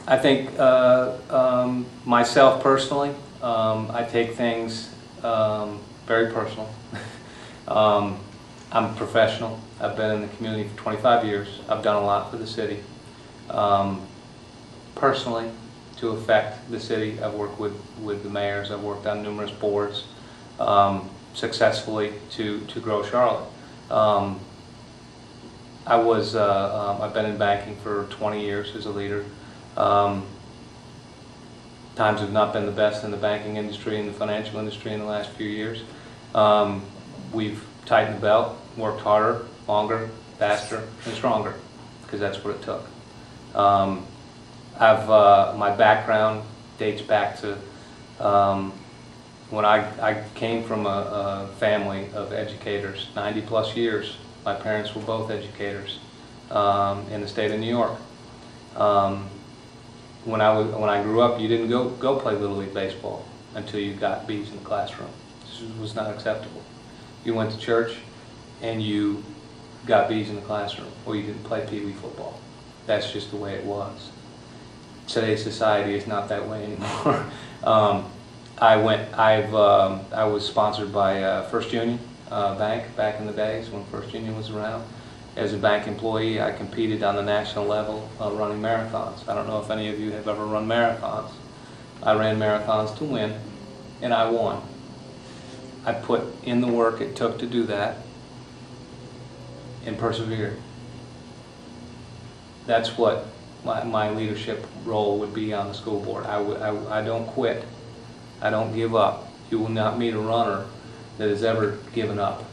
I think myself personally, I take things very personal. I'm a professional. I've been in the community for 25 years. I've done a lot for the city. Personally, to affect the city, I've worked with the mayors. I've worked on numerous boards successfully to grow Charlotte. I've been in banking for 20 years as a leader. Times have not been the best in the banking industry and the financial industry in the last few years. We've tightened the belt, worked harder, longer, faster, and stronger, because that's what it took. My background dates back to when I came from a family of educators, 90+ years. My parents were both educators in the state of New York. When I grew up, you didn't go play Little League baseball until you got B's in the classroom. This was not acceptable. You went to church and you got B's in the classroom, or you didn't play Pee Wee football. That's just the way it was. Today's society is not that way anymore. I was sponsored by First Union Bank back in the days when First Union was around. As a bank employee, I competed on the national level running marathons. I don't know if any of you have ever run marathons. I ran marathons to win, and I won. I put in the work it took to do that and persevered. That's what my leadership role would be on the school board. I don't quit. I don't give up. You will not meet a runner that has ever given up.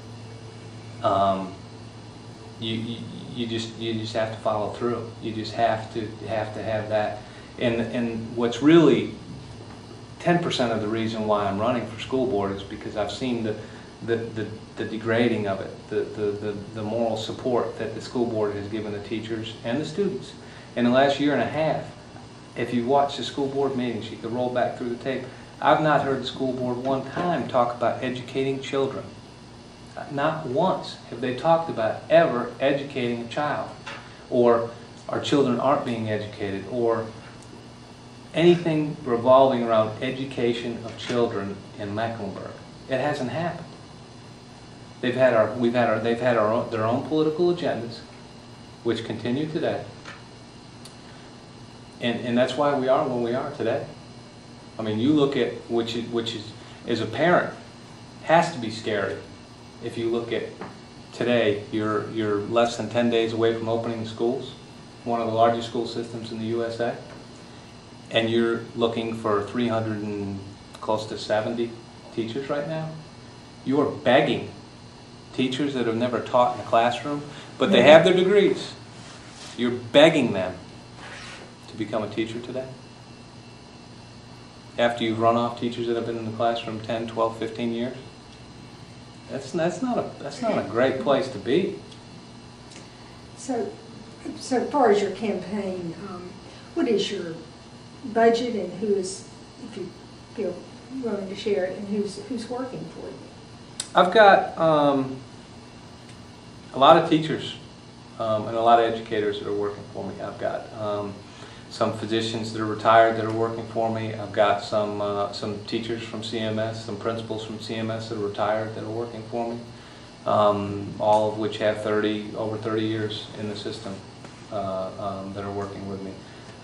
You just have to follow through. You just have to have that. And what's really 10% of the reason why I'm running for school board is because I've seen the degrading of it, the moral support that the school board has given the teachers and the students. In the last year and a half, if you watch the school board meetings, you could roll back through the tape. I've not heard the school board one time talk about educating children. Not once have they talked about ever educating a child, or our children aren't being educated, or anything revolving around education of children in Mecklenburg. It hasn't happened. They've had their own political agendas, which continue today, and that's why we are where we are today. I mean, you look at which is as a parent has to be scary. If you look at today, you're less than 10 days away from opening the schools, one of the largest school systems in the USA, and you're looking for 300 and close to 70 teachers right now. You are begging teachers that have never taught in a classroom, but they have their degrees. You're begging them to become a teacher today. After you've run off teachers that have been in the classroom 10, 12, 15 years. That's not a great place to be. So as far as your campaign, what is your budget, and who is, if you feel willing to share it, and who's working for you? I've got a lot of teachers and a lot of educators that are working for me. I've got some physicians that are retired that are working for me. I've got some teachers from CMS, some principals from CMS that are retired that are working for me, all of which have over 30 years in the system that are working with me.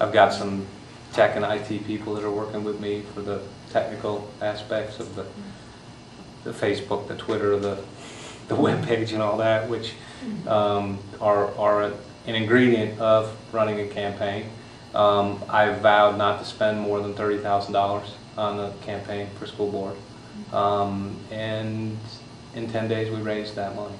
I've got some tech and IT people that are working with me for the technical aspects of the Facebook, the Twitter, the web page and all that, which are an ingredient of running a campaign. I've vowed not to spend more than $30,000 on the campaign for school board, and in 10 days we raised that money.